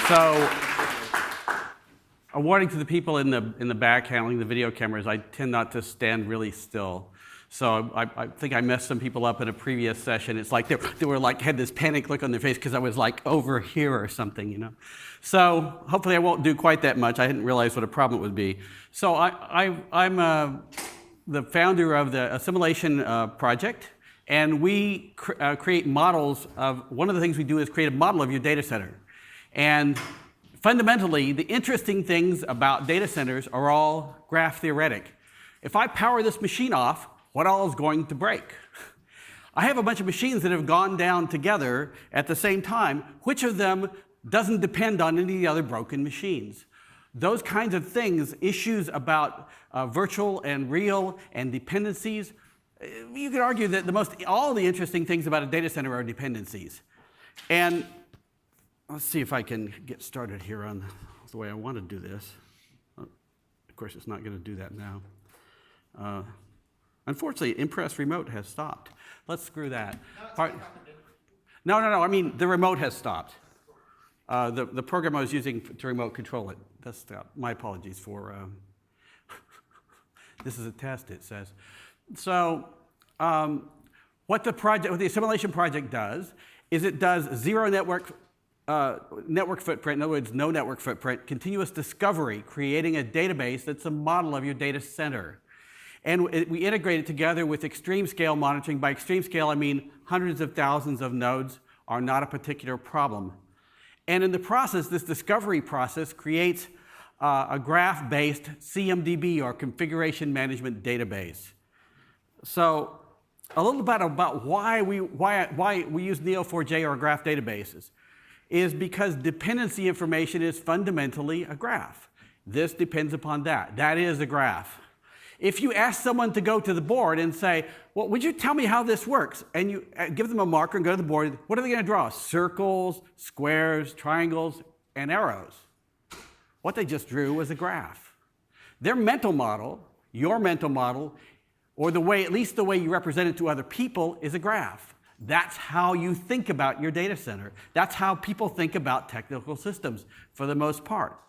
So, a warning to the people in the back handling the video cameras, I tend not to stand really still. So I think I messed some people up in a previous session. It's like they were like had this panic look on their face because I was like over here or something, you know. So hopefully I won't do quite that much. I didn't realize what a problem it would be. So I'm the founder of the Assimilation Project, and we create models of, one of the things we do is create a model of your data center. And fundamentally, the interesting things about data centers are all graph theoretic. If I power this machine off, what all is going to break? I have a bunch of machines that have gone down together at the same time. Which of them doesn't depend on any of the other broken machines? Those kinds of things, issues about virtual and real and dependencies, you could argue that all the interesting things about a data center are dependencies. And let's see if I can get started here on the way I want to do this. Of course, it's not going to do that now. Unfortunately, Impress Remote has stopped. Let's screw that. No. I mean, the remote has stopped. The program I was using to remote control it, that's stopped. My apologies for... this is a test, it says. So what the Assimilation Project does is it does zero network footprint, in other words, no network footprint, continuous discovery, creating a database that's a model of your data center. And we integrate it together with extreme scale monitoring. By extreme scale, I mean hundreds of thousands of nodes are not a particular problem. And in the process, this discovery process creates a graph-based CMDB, or configuration management database. So a little bit about why we use Neo4j or graph databases is because dependency information is fundamentally a graph. This depends upon that. That is a graph. If you ask someone to go to the board and say, well, would you tell me how this works? And you give them a marker and go to the board, what are they going to draw? Circles, squares, triangles, and arrows. What they just drew was a graph. Their mental model, your mental model, or at least the way you represent it to other people, is a graph. That's how you think about your data center. That's how people think about technical systems for the most part.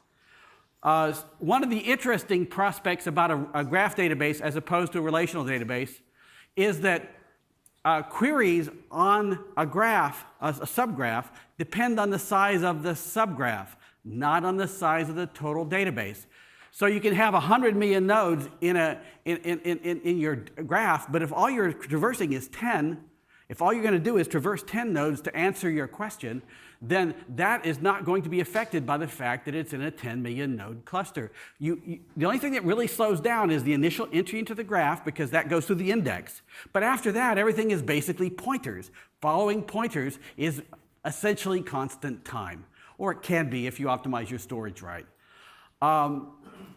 One of the interesting prospects about a graph database as opposed to a relational database is that queries on a graph, a subgraph, depend on the size of the subgraph, not on the size of the total database. So you can have 100 million nodes in your graph, but if all you're traversing is 10, if all you're going to do is traverse 10 nodes to answer your question, then that is not going to be affected by the fact that it's in a 10 million node cluster. The only thing that really slows down is the initial entry into the graph, because that goes through the index. But after that, everything is basically pointers. Following pointers is essentially constant time, or it can be if you optimize your storage right.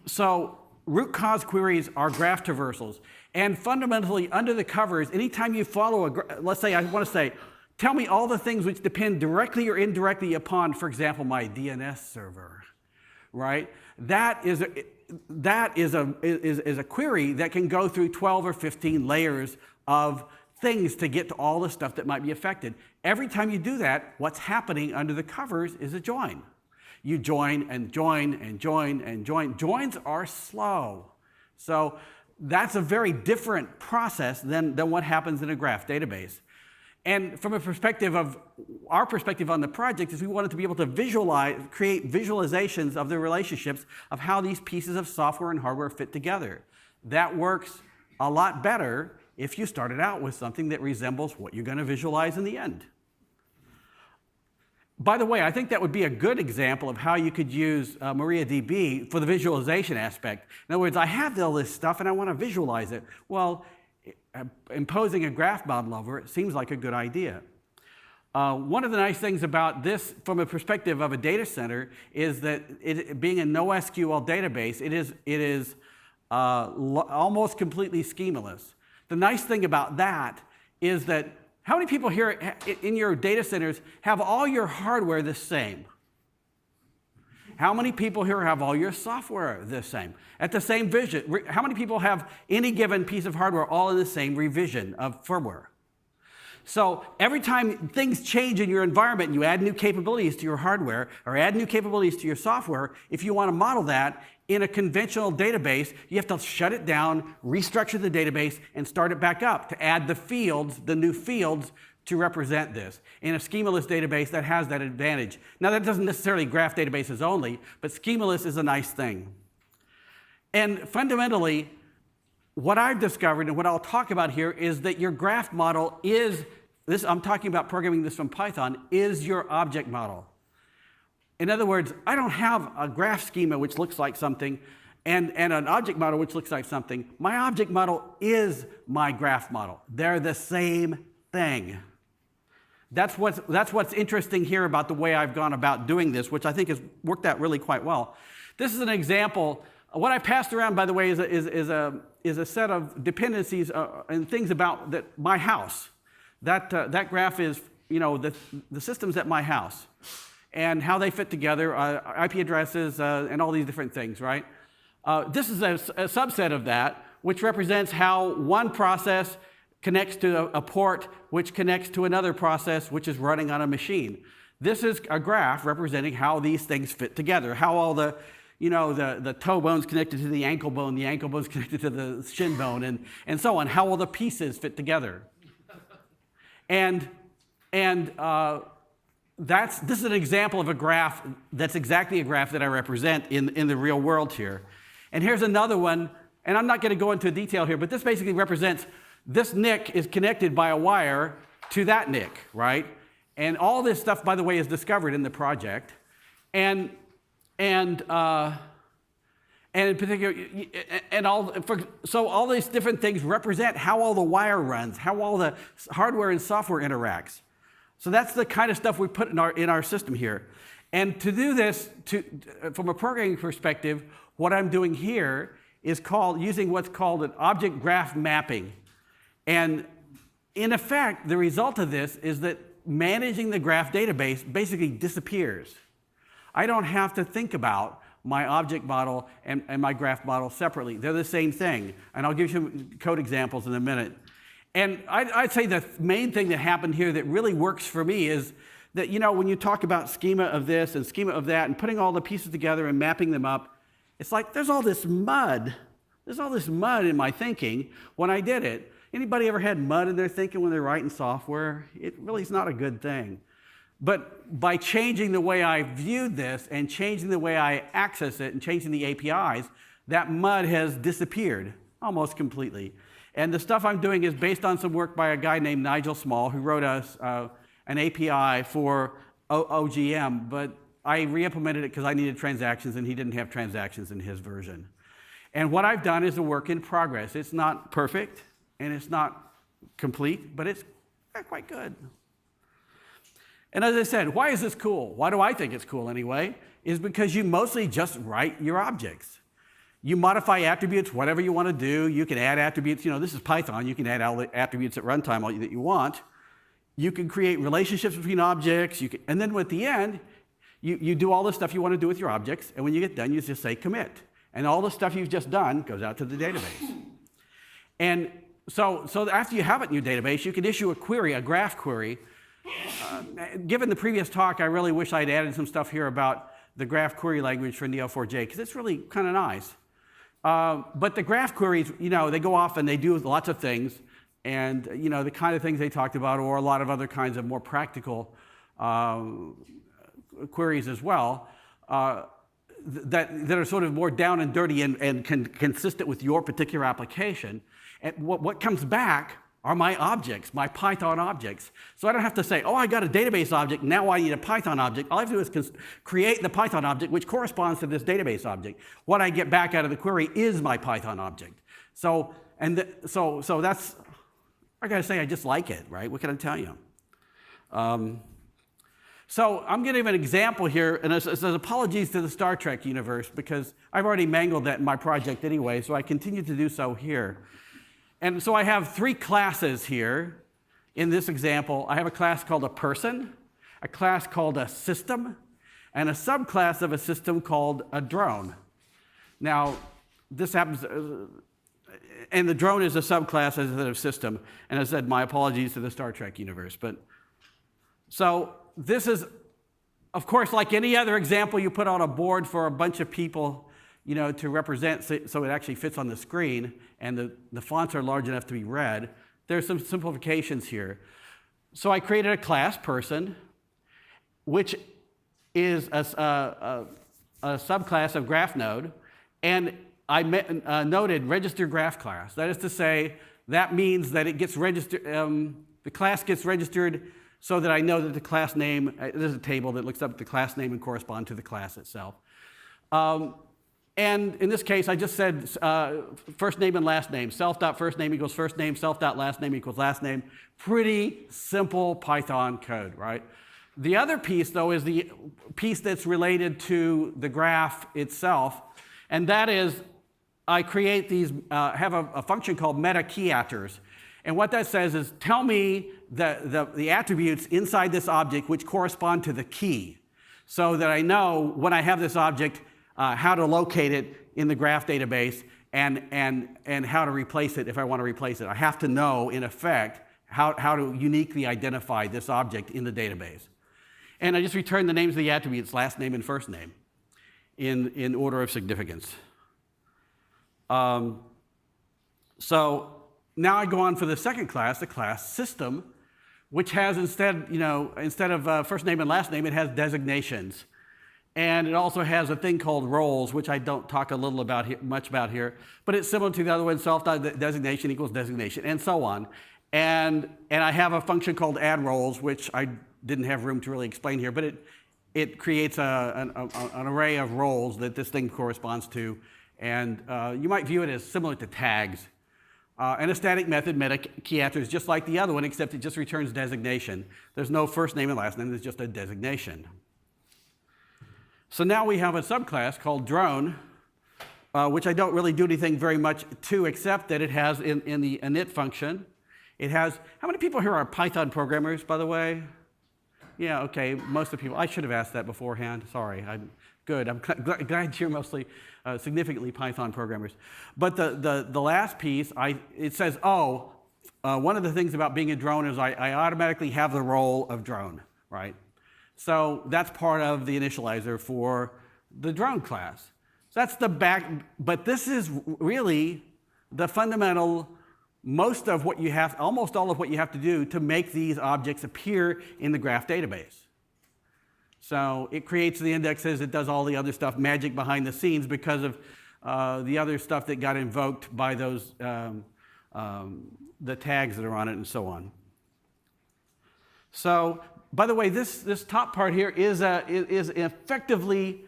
So root cause queries are graph traversals. And fundamentally, under the covers, anytime you follow let's say I want to say, tell me all the things which depend directly or indirectly upon, for example, my DNS server, right? That is a query that can go through 12 or 15 layers of things to get to all the stuff that might be affected. Every time you do that, what's happening under the covers is a join. You join and join and join and join. Joins are slow. So that's a very different process than what happens in a graph database. And from a perspective of, our perspective on the project is we wanted to be able to create visualizations of the relationships of how these pieces of software and hardware fit together. That works a lot better if you started out with something that resembles what you're going to visualize in the end. By the way, I think that would be a good example of how you could use MariaDB for the visualization aspect. In other words, I have all this stuff and I want to visualize it. Well, imposing a graph model over it seems like a good idea. One of the nice things about this from a perspective of a data center is that it being a NoSQL database, it is almost completely schemaless. The nice thing about that is that how many people here in your data centers have all your hardware the same? How many people here have all your software the same? At the same vision? How many people have any given piece of hardware all in the same revision of firmware? So every time things change in your environment and you add new capabilities to your hardware or add new capabilities to your software, if you want to model that in a conventional database, you have to shut it down, restructure the database, and start it back up to add the fields, the new fields, to represent this. In a schemaless database, that has that advantage. Now, that doesn't necessarily graph databases only, but schemaless is a nice thing. And fundamentally, what I've discovered and what I'll talk about here is that your graph model is, this, I'm talking about programming this from Python, is your object model. In other words, I don't have a graph schema which looks like something and an object model which looks like something. My object model is my graph model. They're the same thing. That's what's interesting here about the way I've gone about doing this, which I think has worked out really quite well. This is an example. What I passed around, by the way, is a set of dependencies and things about my house. That graph is, the systems at my house and how they fit together, IP addresses, and all these different things, right? This is a subset of that, which represents how one process connects to a port, which connects to another process, which is running on a machine. This is a graph representing how these things fit together, how all the toe bone's connected to the ankle bone's connected to the shin bone, and so on, how all the pieces fit together. And this is an example of a graph that's exactly a graph that I represent in the real world here. And here's another one, and I'm not going to go into detail here, but this basically represents this NIC is connected by a wire to that NIC, right? And all this stuff, by the way, is discovered in the project. And in particular, so all these different things represent how all the wire runs, how all the hardware and software interacts. So that's the kind of stuff we put in our system here. And to do this, from a programming perspective, what I'm doing here is using what's called an object graph mapping. And in effect, the result of this is that managing the graph database basically disappears. I don't have to think about my object model and my graph model separately. They're the same thing. And I'll give you some code examples in a minute. And I'd say the main thing that happened here that really works for me is that, when you talk about schema of this and schema of that and putting all the pieces together and mapping them up, it's like there's all this mud. There's all this mud in my thinking when I did it. Anybody ever had mud in their thinking when they're writing software? It really is not a good thing. But by changing the way I viewed this and changing the way I access it and changing the APIs, that mud has disappeared almost completely. And the stuff I'm doing is based on some work by a guy named Nigel Small, who wrote us an API for OGM, but I re-implemented it because I needed transactions and he didn't have transactions in his version. And what I've done is a work in progress. It's not perfect and it's not complete, but it's quite good. And as I said, why is this cool? Why do I think it's cool anyway? Is because you mostly just write your objects. You modify attributes, whatever you want to do. You can add attributes. This is Python. You can add all the attributes at runtime that you want. You can create relationships between objects. And then at the end, you do all the stuff you want to do with your objects. And when you get done, you just say commit. And all the stuff you've just done goes out to the database. And so after you have it in your database, you can issue a query, a graph query. Given the previous talk, I really wish I'd added some stuff here about the graph query language for Neo4j, because it's really kind of nice. But the graph queries, they go off and they do lots of things. And, the kind of things they talked about, or a lot of other kinds of more practical queries as well, that are sort of more down and dirty and consistent with your particular application. And what comes back are my objects, my Python objects. So I don't have to say, I got a database object, now I need a Python object. All I have to do is create the Python object, which corresponds to this database object. What I get back out of the query is my Python object. So that's, I gotta say, I just like it, right? What can I tell you? So I'm going to give an example here, and it says apologies to the Star Trek universe, because I've already mangled that in my project anyway, so I continue to do so here. And so I have three classes here in this example. I have a class called a person, a class called a system, and a subclass of a system called a drone. Now, this happens, and the drone is a subclass instead of system. And as I said, my apologies to the Star Trek universe. So this is, of course, like any other example you put on a board for a bunch of people, to represent, so it actually fits on the screen, and the fonts are large enough to be read. There's some simplifications here. So I created a class, person, which is a subclass of graph node, and I noted registered graph class. That is to say, that means that it gets registered, the class gets registered so that I know that the class name, there's a table that looks up the class name and correspond to the class itself. And in this case, I just said first name and last name. Self.first name equals first name, self.last name equals last name. Pretty simple Python code, right? The other piece, though, is the piece that's related to the graph itself, and that is I create these, have a function called meta key attrs. And what that says is tell me the attributes inside this object which correspond to the key, so that I know when I have this object how to locate it in the graph database and how to replace it if I want to replace it. I have to know, in effect, how to uniquely identify this object in the database. And I just return the names of the attributes, last name and first name, in order of significance. So now I go on for the second class, the class system, which has instead of first name and last name, it has designations. And it also has a thing called roles, which I don't talk much about here, but it's similar to the other one, self.designation equals designation, and so on. And I have a function called add roles, which I didn't have room to really explain here, but it creates an array of roles that this thing corresponds to. And you might view it as similar to tags. And a static method, meta key attrs, just like the other one, except it just returns designation. There's no first name and last name, there's just a designation. So now we have a subclass called drone, which I don't really do anything very much to, except that it has in the init function, it has, how many people here are Python programmers, by the way? Yeah, okay, most of the people. I should have asked that beforehand. Sorry, I'm good. I'm glad you're mostly significantly Python programmers. But the last piece, it says, one of the things about being a drone is I automatically have the role of drone, right? So that's part of the initializer for the drone class. So that's the back, but this is really the fundamental, almost all of what you have to do to make these objects appear in the graph database. So it creates the indexes, it does all the other stuff, magic behind the scenes because of the other stuff that got invoked by those, the tags that are on it and so on. So, by the way, this top part here is effectively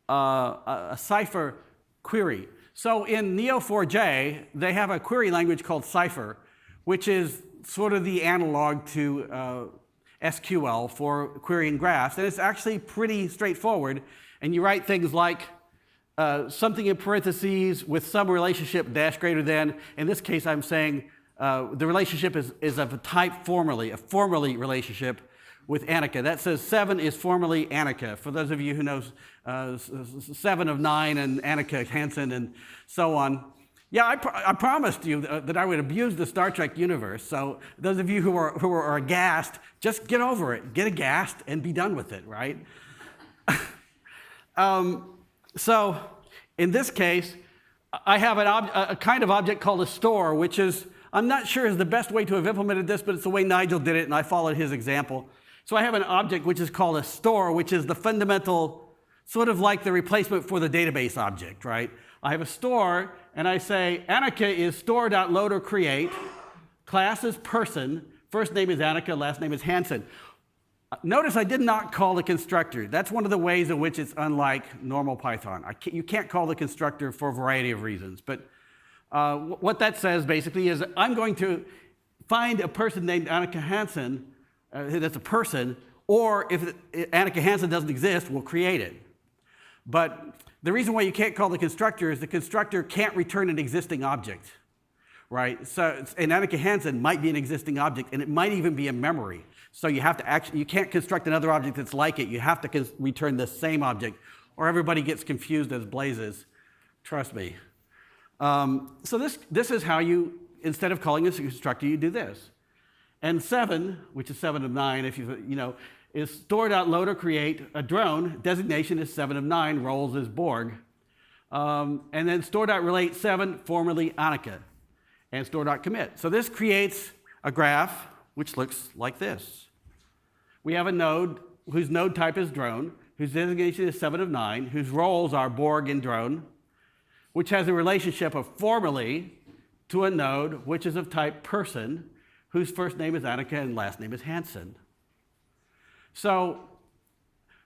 a Cypher query. So in Neo4j, they have a query language called Cypher, which is sort of the analog to SQL for querying graphs. And it's actually pretty straightforward. And you write things like something in parentheses with some relationship dash greater than. In this case, I'm saying the relationship is of a type formally, a formally relationship with Annika. That says 7 is formally Annika. For those of you who know 7 of 9 and Annika Hansen and so on. Yeah, I promised you that I would abuse the Star Trek universe. So those of you who are aghast, just get over it. Get aghast and be done with it, right? So in this case, I have a kind of object called a store, which is, I'm not sure is the best way to have implemented this, but it's the way Nigel did it, and I followed his example. So I have an object which is called a store, which is the fundamental, sort of like the replacement for the database object, right? I have a store, and I say, Annika is store.load or create, class is person, first name is Annika, last name is Hansen. Notice I did not call the constructor. That's one of the ways in which it's unlike normal Python. You can't call the constructor for a variety of reasons, but what that says basically is I'm going to find a person named Annika Hansen, that's a person, or if Annika Hansen doesn't exist, we'll create it. But the reason why you can't call the constructor is the constructor can't return an existing object, right? So, and Annika Hansen might be an existing object, and it might even be a memory. So you have to you can't construct another object that's like it. You have to return the same object, or everybody gets confused as blazes. Trust me. So this is how you, instead of calling a constructor, you do this. And 7, which is 7 of 9, if is store.load or create a drone. Designation is 7 of 9. Roles is Borg. And then store.relate 7, formerly Annika. And store.commit. So this creates a graph which looks like this. We have a node whose node type is drone, whose designation is 7 of 9, whose roles are Borg and drone, which has a relationship of formerly to a node which is of type person, whose first name is Annika and last name is Hansen. So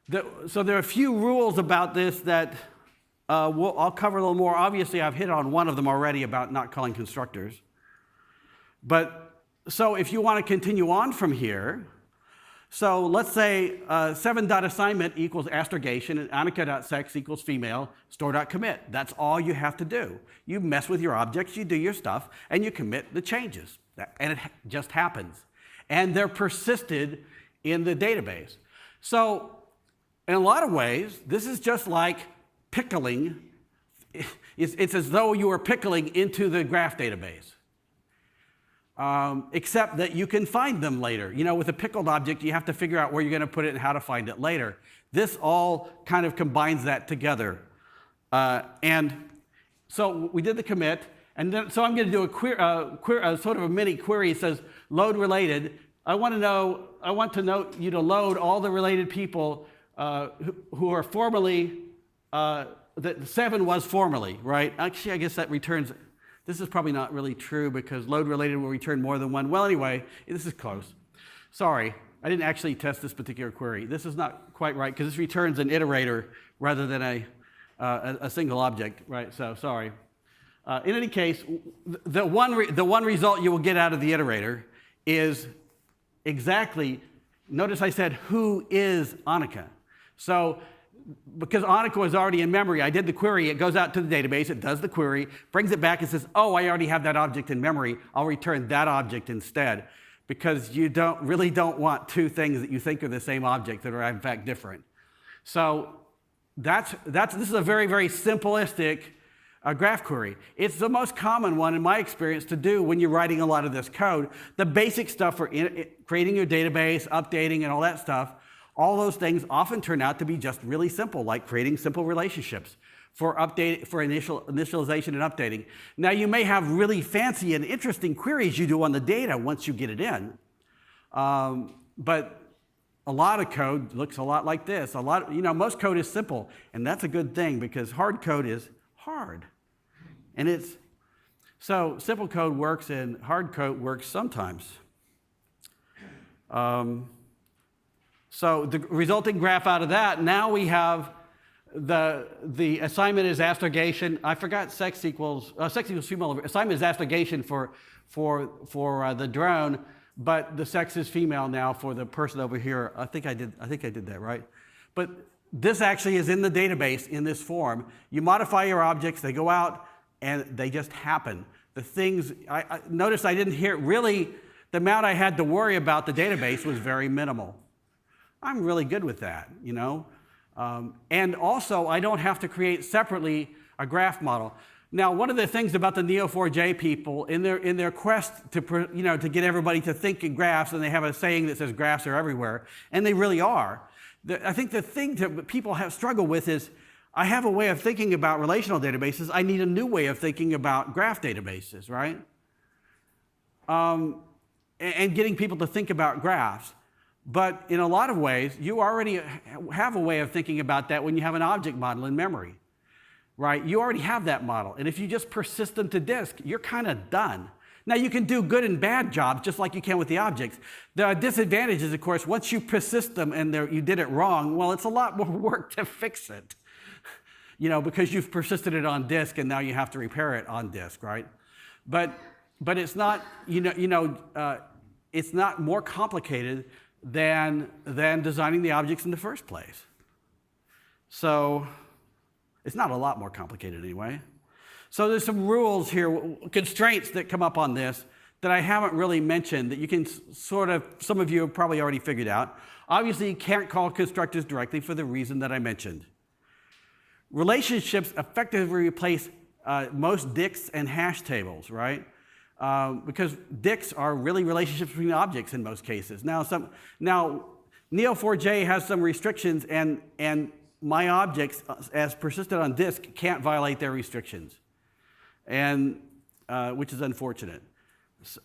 there are a few rules about this that I'll cover a little more. Obviously, I've hit on one of them already about not calling constructors. But so if you want to continue on from here, so let's say 7.assignment equals astrogation and Annika.sex equals female, store.commit. That's all you have to do. You mess with your objects, you do your stuff, and you commit the changes. And it just happens. And they're persisted in the database. So in a lot of ways, this is just like pickling. It's as though you were pickling into the graph database. Except that you can find them later. With a pickled object, you have to figure out where you're going to put it and how to find it later. This all kind of combines that together. And so we did the commit, and then so I'm going to do a sort of a mini query. It says load related. I want to know you to load all the related people who are formerly. That 7 was formerly, right? Actually, I guess that returns. This is probably not really true because load related will return more than 1. Well, anyway, this is close. Sorry, I didn't actually test this particular query. This is not quite right because this returns an iterator rather than a single object, right? So sorry. In any case, the one result you will get out of the iterator is exactly. Notice I said who is Annika. So because Annika was already in memory, I did the query, it goes out to the database, it does the query, brings it back and says, oh, I already have that object in memory, I'll return that object instead, because you really don't want two things that you think are the same object that are in fact different. So this is a very, very simplistic graph query. It's the most common one in my experience to do when you're writing a lot of this code. The basic stuff for creating your database, updating, and all that stuff, all those things often turn out to be just really simple, like creating simple relationships for initialization and updating. Now, you may have really fancy and interesting queries you do on the data once you get it in, but a lot of code looks a lot like this. Most code is simple, and that's a good thing because hard code is hard, and so simple code works and hard code works sometimes. So the resulting graph out of that, now we have the assignment is astrogation. I forgot sex equals female. Assignment is astrogation for the drone, but the sex is female now for the person over here. I think I did that right. But this actually is in the database in this form. You modify your objects, they go out, and they just happen. The things I noticed I didn't hear really. The amount I had to worry about the database was very minimal. I'm really good with that, and also, I don't have to create separately a graph model. Now, one of the things about the Neo4j people, in their quest to get everybody to think in graphs, and they have a saying that says graphs are everywhere, and they really are. I think the thing that people struggle with is, I have a way of thinking about relational databases. I need a new way of thinking about graph databases, right? And getting people to think about graphs. But in a lot of ways, you already have a way of thinking about that when you have an object model in memory, right? You already have that model. And if you just persist them to disk, you're kind of done. Now, you can do good and bad jobs just like you can with the objects. The disadvantage is, of course, once you persist them and you did it wrong, well, it's a lot more work to fix it, because you've persisted it on disk and now you have to repair it on disk, right? But it's not, it's not more complicated than designing the objects in the first place. So it's not a lot more complicated anyway. So there's some rules here, constraints that come up on this that I haven't really mentioned that you can some of you have probably already figured out. Obviously, you can't call constructors directly for the reason that I mentioned. Relationships effectively replace most dicts and hash tables, right? Because dicts are really relationships between objects in most cases. Now Neo4j has some restrictions, and my objects, as persisted on disk, can't violate their restrictions, and which is unfortunate.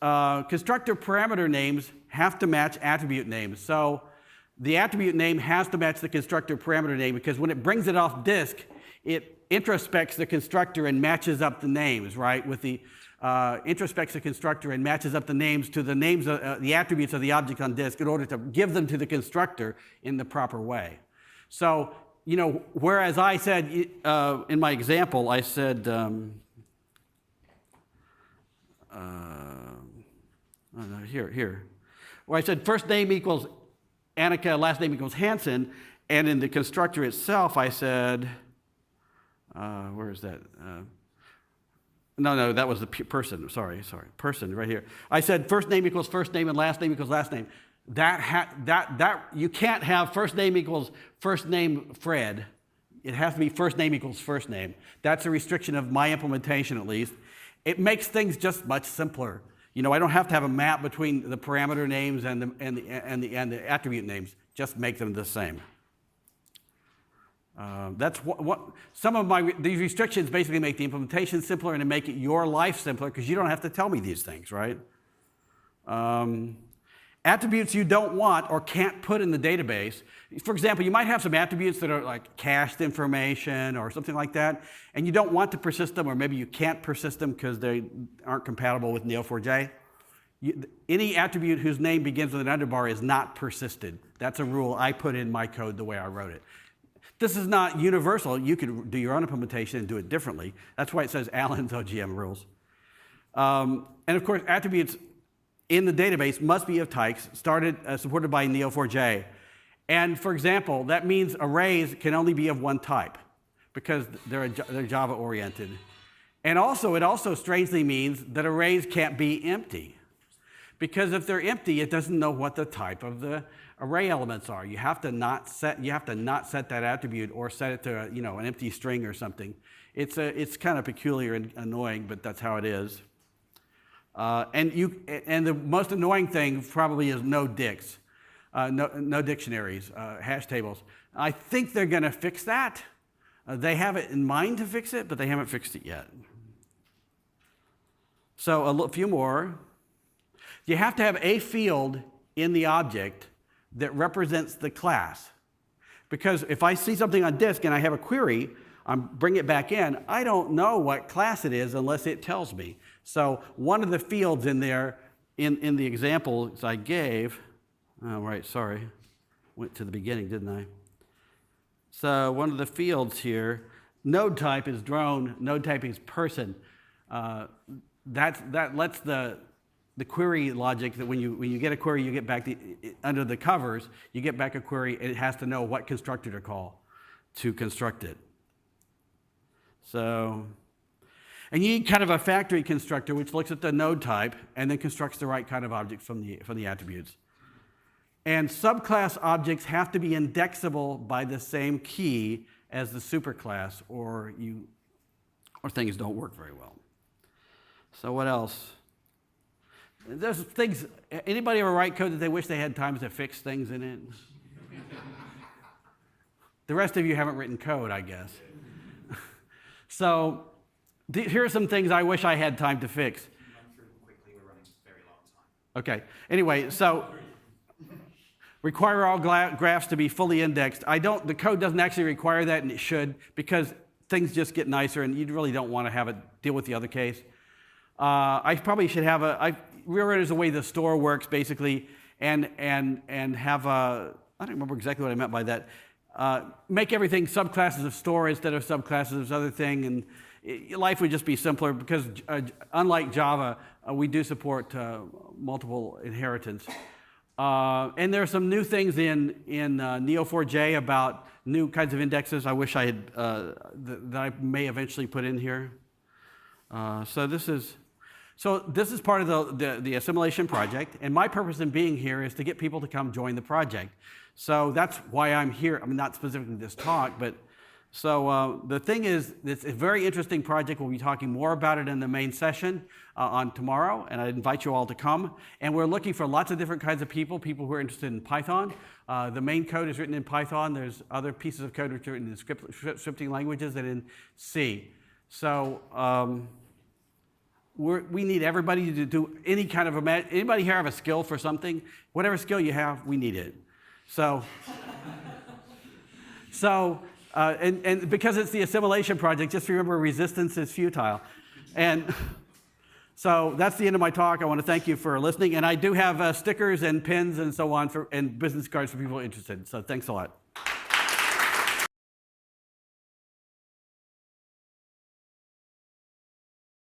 Constructor parameter names have to match attribute names. So the attribute name has to match the constructor parameter name, because when it brings it off disk, it introspects the constructor and matches up the names, right? With the introspects the constructor and matches up the names to the names of the attributes of the object on disk in order to give them to the constructor in the proper way. So, whereas I said in my example, I said, here, where I said first name equals Annika, last name equals Hansen, and in the constructor itself, I said, where is that? No, that was the person. Sorry, person right here. I said first name equals first name and last name equals last name. That you can't have first name equals first name Fred. It has to be first name equals first name. That's a restriction of my implementation, at least. It makes things just much simpler. I don't have to have a map between the parameter names and the attribute names. Just make them the same. That's what some of these restrictions basically make the implementation simpler and to make your life simpler, because you don't have to tell me these things, right? Attributes you don't want or can't put in the database. For example, you might have some attributes that are like cached information or something like that, and you don't want to persist them, or maybe you can't persist them because they aren't compatible with Neo4j. Any attribute whose name begins with an underbar is not persisted. That's a rule I put in my code the way I wrote it. This is not universal. You could do your own implementation and do it differently. That's why it says Allen's OGM rules. And of course, attributes in the database must be of types supported by Neo4j. And for example, that means arrays can only be of one type because they're Java oriented. And also, it also strangely means that arrays can't be empty, because if they're empty, it doesn't know what the type of the array elements are. You have to not set that attribute or set it to an empty string or something. It's kind of peculiar and annoying, but that's how it is. And the most annoying thing probably is no dicts, no dictionaries, hash tables. I think they're going to fix that. They have it in mind to fix it, but they haven't fixed it yet. So a few more. You have to have a field in the object that represents the class. Because if I see something on disk and I have a query, bring it back in, I don't know what class it is unless it tells me. So one of the fields in there, in the examples I gave, went to the beginning, didn't I? So one of the fields here, node type is drone, node type is person. That lets the query logic that when you get a query, you get back under the covers, you get back a query, and it has to know what constructor to call to construct it. So, and you need kind of a factory constructor which looks at the node type and then constructs the right kind of object from the attributes. And subclass objects have to be indexable by the same key as the superclass, or things don't work very well. So what else? There's things, anybody ever write code that they wish they had time to fix things in it? The rest of you haven't written code, I guess. So here are some things I wish I had time to fix. Run through them quickly, we're running a very long time. Okay, anyway, so require all graphs to be fully indexed. The code doesn't actually require that, and it should, because things just get nicer and you really don't want to have it deal with the other case. I probably should have rearrange is the way the store works, basically, and have I don't remember exactly what I meant by that. Make everything subclasses of store instead of subclasses of other thing, and life would just be simpler, because unlike Java, we do support multiple inheritance. And there are some new things in Neo4j about new kinds of indexes I wish I had, that I may eventually put in here. So this is part of the assimilation project, and my purpose in being here is to get people to come join the project. So that's why I'm here. I mean, not specifically this talk, but So the thing is, it's a very interesting project. We'll be talking more about it in the main session on tomorrow, and I invite you all to come. And we're looking for lots of different kinds of people who are interested in Python. The main code is written in Python. There's other pieces of code which are written in scripting languages and in C. So we need everybody to do any kind of anybody here have a skill for something? Whatever skill you have, we need it. So, and because it's the assimilation project, just remember resistance is futile. And so that's the end of my talk. I want to thank you for listening. And I do have stickers and pins and so on and business cards for people interested. So thanks a lot.